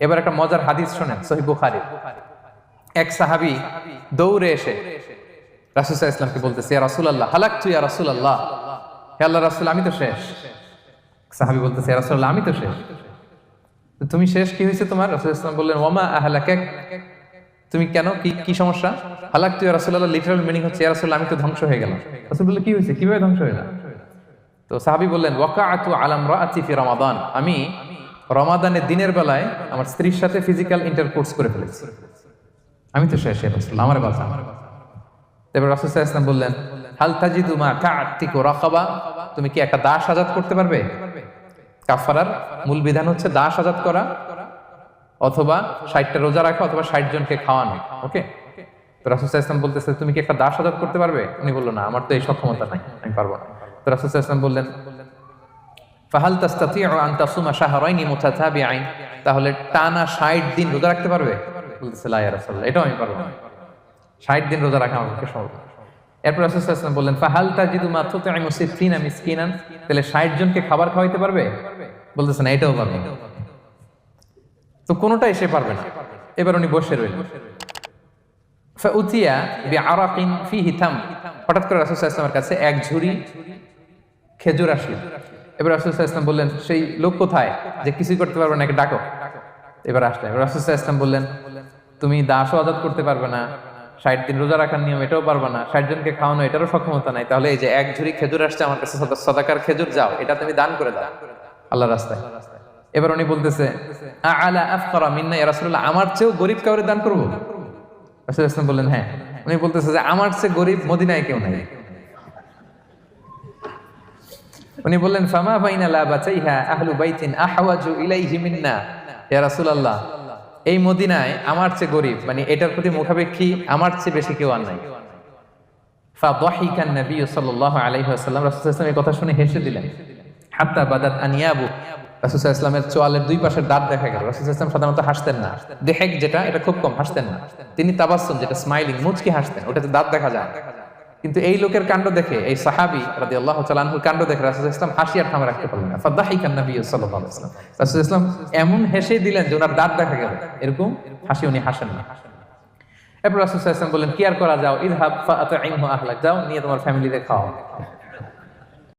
এবার একটা মজার হাদিস শোনেন, সহিহ বুখারী। এক সাহাবী দৌড়ে এসে রাসূল সাল্লাল্লাহু আলাইহি ওয়াসাল্লামকে বলতেছে, ইয়া রাসূলুল্লাহ হালাকতু ইয়া রাসূলুল্লাহ, হে আল্লাহর রাসূল আমি তো শেষ। সাহাবী বলতেছে, ইয়া রাসূলুল্লাহ আমি তো শেষ। তুমি শেষ, কি হয়েছে তোমার? রাসূল সাল্লাল্লাহু আলাইহি ওয়াসাল্লাম বললেন, ওয়ামা আহলাকাক, তুমি কেন, কি সমস্যা? হালাকতু ইয়া রাসূলুল্লাহ লিটারাল মিনিং হচ্ছে, ইয়া রাসূলুল্লাহ আমি তো ধ্বংস হয়ে গেলাম। রাসূল বললেন, কি হয়েছে, কিভাবে ধ্বংস হয়ে গেলাম? তো সাহাবী বললেন, ওয়াকাআতু আলা ইমরাআতি ফি রমাদান, আমি রমাদানের দিনের বেলায় আমার স্ত্রীর সাথে ফিজিক্যাল ইন্টারকোর্স করে ফেলেছি, আমি তো শেষ, রাসূল আমার বাঁচান। তারপর রাসূল সাল্লাল্লাহু আলাইহি ওয়াসাল্লাম বললেন, হাল তাজিদু মা কা'আতিকু রাকাবা, তুমি কি একটা দাস আজাদ করতে পারবে? কাফারার মূল বিধান হচ্ছে দাস আজাদ করা, অথবা 60টা রোজা রাখা, অথবা 60 জনকে খাওয়ানো। ওকে, তো রাসূল সাল্লাল্লাহু আলাইহি ওয়াসাল্লাম বলতেছে, তুমি কি একটা দাস আজাদ করতে পারবে? উনি বলল, না, আমার তো এই সক্ষমতা নাই, আমি পারবো না। তো রাসূল সাল্লাল্লাহু আলাইহি ওয়াসাল্লাম বললেন, ফাহাল তাস্তাতিউ আন তাসুমা শাহরাইনি মুতাতাবিআইন, তাহলে টানা 60 দিন রোজা রাখতে পারবে? বলতেছে, লা ইয়া রাসূলুল্লাহ, এটাও আমি পারবো না, 60 দিন রোজা রাখা আমার পক্ষে সম্ভব না। এরপর রাসূল সাল্লাল্লাহু আলাইহি ওয়াসাল্লাম বললেন, ফাহাল তাজিদু মা তুতঈমু 60 মিসকিনান, তাহলে 60 জনকে খাবার খাওয়াইতে পারবে? বলতেছে, না, এটাও পারবো না। তো কোনোটাই সে পারবে না। এবার উনি বসে রইলেন। ফাউতিয়া বিআরাকিন ফিহি তাম, হঠাৎ করে রাসূল সাল্লাল্লাহু আলাইহি ওয়াসাল্লামের কাছে এক ঝুড়ি খেজুর আসলো। এবার রাসূল সাল্লাল্লাহু আলাইহি ওয়াসাল্লাম বললেন, সেই লোক কোথায় যে কিছুই করতে পারবে না, একে ডাকো। এবার আসলেন। এবার রাসূল সাল্লাল্লাহু আলাইহি ওয়াসাল্লাম বললেন, তুমি দাসও আজাদ করতে পারবে না, 60 দিন রোজা রাখার নিয়ম এটাও পারবে না, 60 জনকে খাওয়ানো এটারও সক্ষমতা নাই, তাহলে এই যে এক ঝুড়ি খেজুর আসছে আমার কাছে, সাদাকার খেজুর, যাও এটা তুমি দান করে দাও আল্লাহর রাস্তায়। এবার উনি বলতেছে, আলা আফকারা মিন্না ইয়া রাসূলুল্লাহ, আমার চেয়েও গরীব কাউরে দান করব? রাসূল সাল্লাল্লাহু আলাইহি ওয়াসাল্লাম বললেন, হ্যাঁ। উনি বলতেছে যে আমার চেয়ে গরীব মদিনায় কেউ নাই। উনি বললেন, ফামা বাইনা লাবাতাইহা আহলু বাইতিন আহওয়াজু ইলাইহি মিন্না ইয়া রাসূলুল্লাহ, এই মদিনায় আমার চেয়ে গরীব, মানে এটার প্রতি মুখাপেক্ষী আমার চেয়ে বেশি কেউ আর নাই। ফাদাহিকা নবী সাল্লাল্লাহু আলাইহি ওয়াসাল্লাম, রাসূল সাল্লাল্লাহু আলাইহি ওয়াসাল্লাম এই কথা শুনে হেসে দিলেন। হাত্তা বাদাত আনিয়াবু, রাসূল সাল্লাল্লাহু আলাইহি ওয়াসাল্লামের চোয়ালের দুই পাশের দাঁত দেখা গেল। রাসূল সাল্লাল্লাহু আলাইহি ওয়াসাল্লাম সাধারণত হাসতেন না, দেহেক যেটা, এটা খুব কম হাসতেন না। তিনি তাবাসসুম, যেটা স্মাইলিং, মুচকি হাসতেন, ওটাতে দাঁত দেখা যায়। কিন্তু এই লোকের কাণ্ড দেখে, এই সাহাবী রাদিয়াল্লাহু তাআলা আনহুর কাণ্ড দেখে রাসূল সাল্লাল্লাহু আলাইহি ওয়াসাল্লাম হাসি আর থামে রাখতে পারলেন না। ফাদাহিকা নবী সাল্লাল্লাহু আলাইহি ওয়াসাল্লাম, রাসূল সাল্লাল্লাহু আলাইহি ওয়াসাল্লাম এমন হেসে দিলেন যে ওনার দাঁত দেখা গেল, এরকম হাসি উনি হাসেন না। এরপর রাসূল সাল্লাল্লাহু আলাইহি ওয়াসাল্লাম বললেন, কি আর করা, যাও, ইযহাব ফাআতঈমহু আহলাক, যাও নিয়ে তোমার ফ্যামিলিতে খাও।